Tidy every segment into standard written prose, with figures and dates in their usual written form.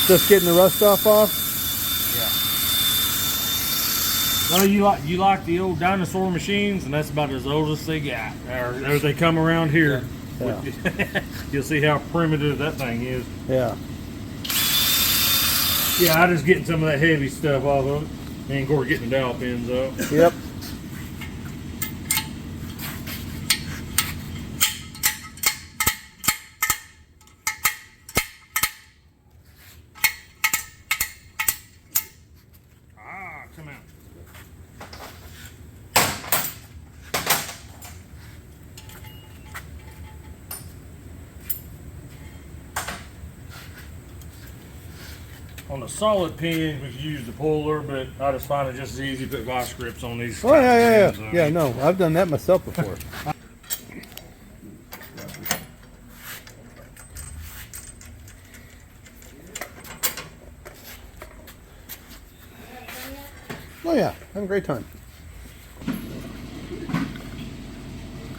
Just getting the rust off? Yeah. Well, you like the old dinosaur machines, and that's about as old as they got. Or they come around here. Yeah. You'll see how primitive that thing is. Yeah. Yeah, I just getting some of that heavy stuff off of it. And of course getting the dowel pins up. Yep. Come out. On the solid pins, we could use the puller, but I just find it just as easy to put vice grips on these. Oh, yeah. pins. Yeah, no, I've done that myself before. Oh yeah, having a great time.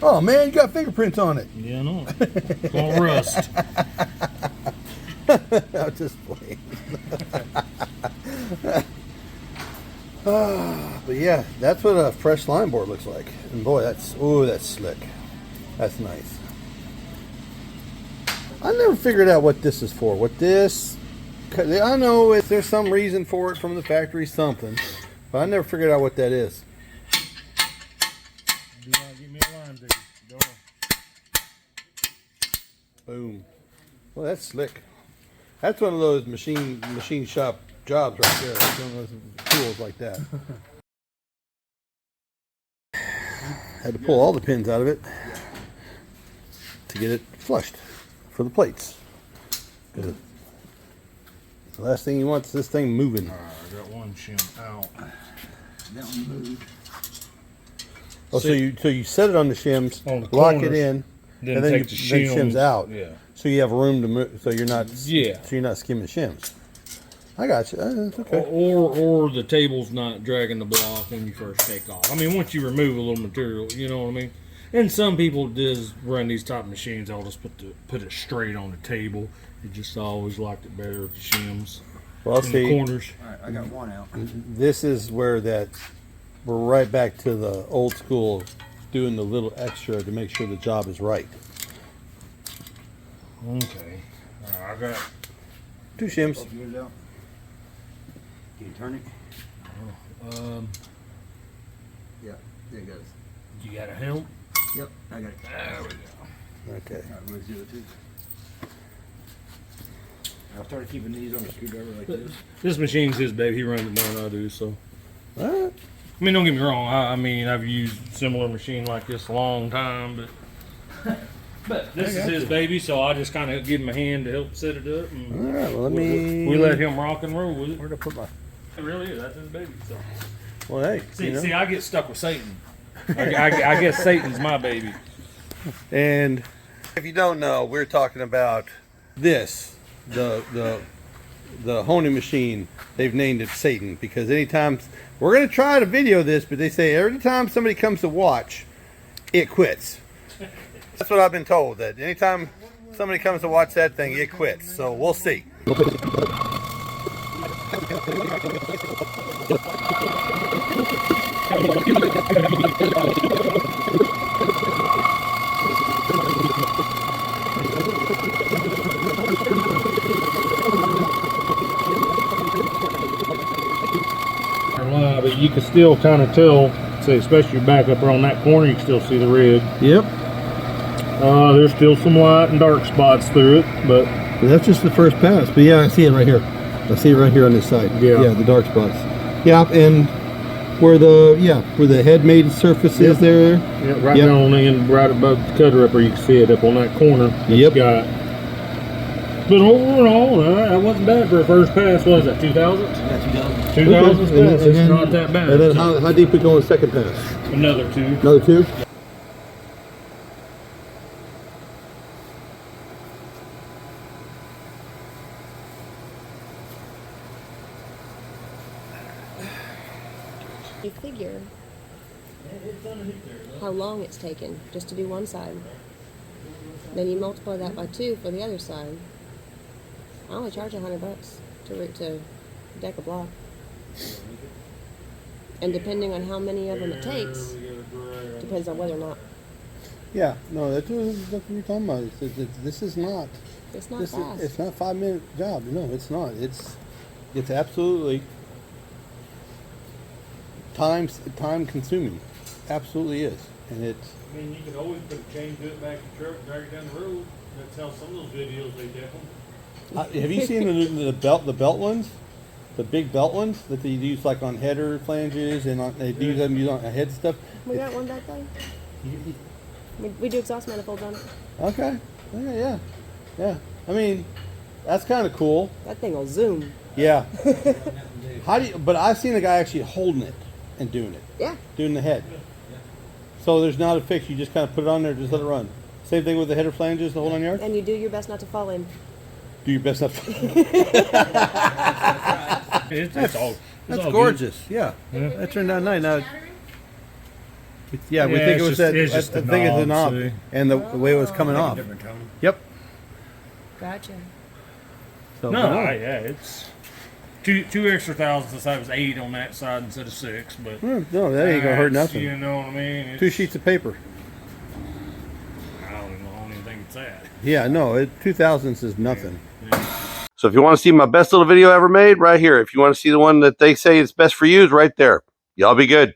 Oh man, you got fingerprints on it. Yeah, I know. It's all rust. I'm just playing. But yeah, that's what a fresh line board looks like. And boy, that's slick. That's nice. I never figured out what this is for. What this? I know there's some reason for it from the factory, something. But I never figured out what that is. Do not give me a line, dude. Go on. Boom. Well, that's slick. That's one of those machine shop jobs right there. That's one of those tools like that. Had to pull all the pins out of it to get it flushed for the plates. The last thing you want is this thing moving. Alright, I got one shim out. That one moved. Oh, so you set it on the shims, On the lock corners, it in, then and then you take the shims out. Yeah. So you have room to move. So you're not. Yeah. So you're not skimming shims. I got you. That's okay. Or the table's not dragging the block when you first take off. I mean, once you remove a little material, you know what I mean. And some people does run these type of machines. I'll just put it straight on the table. You just always liked it better with the shims. Well, in see, the corners. All right, I got one out. this is where we're right back to the old school, doing the little extra to make sure the job is right. Okay. I got. 2 shims. Both yours out. Can you turn it? Yeah, there it goes. You got a help? Yep, I got it. There we go. Okay. All right, where's the other two? I started keeping these on a screwdriver like this. This machine's his baby. He runs it more than I do. So, All right. I mean, don't get me wrong. I mean, I've used similar machine like this a long time, but this is his baby, so I just kind of give him a hand to help set it up. And All right. Well, we we let him rock and roll with it. Where'd I put my? It really is. That's his baby. So, Well, hey. see, I get stuck with Satan. I guess Satan's my baby. And if you don't know, we're talking about this, the honing machine. They've named it Satan because anytime we're going to try to video this, but they say every time somebody comes to watch, it quits. That's what I've been told, that anytime somebody comes to watch that thing, it quits. So we'll see. But you can still kind of tell, say, especially back up there on that corner, you can still see the red. Yep. There's still some light and dark spots through it, but That's just the first pass. But yeah, I see it right here. I see it right here on this side. Yeah. Yeah, the dark spots. Yeah, and where the head made surface is there. yeah, right down on the end, right above the cutter upper, you can see it up on that corner. Yep. Got. But overall, that wasn't bad for a first pass. What is that, 2000? Yeah, 2000. 2000 Okay. And pass. then- It's not that bad. And then how deep we go on the second pass? Another 2. Another 2? You figure how long it's taken just to do one side. Then you multiply that by 2 for the other side. I only charge $100 to deck a block. And depending on how many of them it takes, depends on whether or not Yeah, no, that's what we're talking about. This is not. it's not This fast. is, it's not a 5-minute job. No, it's not. It's absolutely time consuming. Absolutely is, and it's. I mean, you could always put a chain to it back in the truck, drag it down the road. That's how some of those videos they get them. Have you seen the belt ones, the big belt ones that they use like on header flanges and they use them on head stuff? We got one back there. We do exhaust manifolds on it. Okay, yeah. I mean, that's kind of cool. That thing will zoom. Yeah. How do you? But I've seen a guy actually holding it and doing it, Yeah. doing the head. So there's not a fix. You just kind of put it on there, just let it run. Same thing with the header flanges, the whole 9 yards. And you do your best not to fall in. Do your best. It's all Gorgeous. Yeah. That turned out nice. Now, yeah, we think it was that. It's I just the think it's the knob, knob see? and the way it was coming off. Different tone. Yep. Gotcha. So, No, yeah, it's two extra thousandths. The side was 8 on that side instead of 6, but no, that ain't gonna hurt that's, nothing. You know what I mean? It's, 2 sheets of paper. I don't even think it's that. Yeah, no, 2,000ths is nothing. Yeah. So if you want to see my best little video ever made, right here. If you want to see the one that they say is best for you, is right there. Y'all be good.